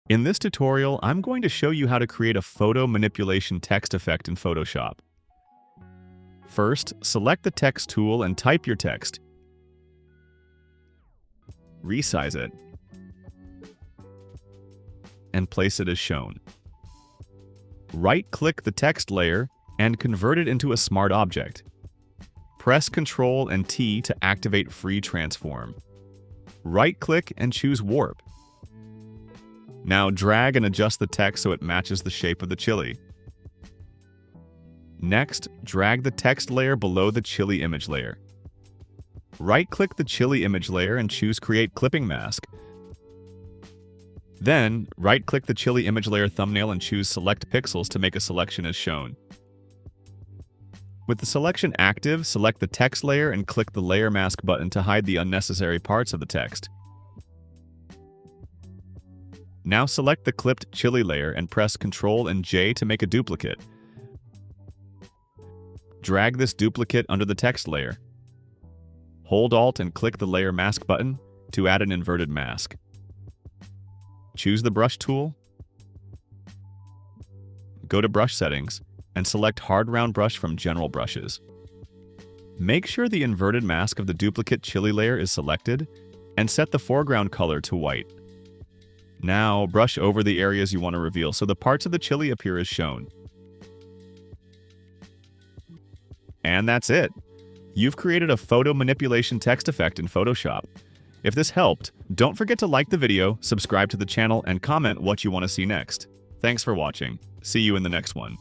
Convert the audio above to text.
In this tutorial, I'm going to show you how to create a photo manipulation text effect in Photoshop. First, select the text tool and type your text. Resize it and place it as shown. Right-click the text layer and convert it into a smart object. Press Ctrl and T to activate Free Transform. Right-click and choose Warp. Now drag and adjust the text so it matches the shape of the chili. Next, drag the text layer below the chili image layer. Right-click the chili image layer and choose Create Clipping Mask. Then, right-click the chili image layer thumbnail and choose Select Pixels to make a selection as shown. With the selection active, select the text layer and click the Layer Mask button to hide the unnecessary parts of the text. Now select the clipped chili layer and press Ctrl and J to make a duplicate. Drag this duplicate under the text layer. Hold Alt and click the Layer Mask button to add an inverted mask. Choose the Brush tool, go to Brush Settings, and select Hard Round Brush from General Brushes. Make sure the inverted mask of the duplicate chili layer is selected, and set the foreground color to white. Now, brush over the areas you want to reveal so the parts of the chili appear as shown. And that's it! You've created a photo manipulation text effect in Photoshop. If this helped, don't forget to like the video, subscribe to the channel, and comment what you want to see next. Thanks for watching. See you in the next one.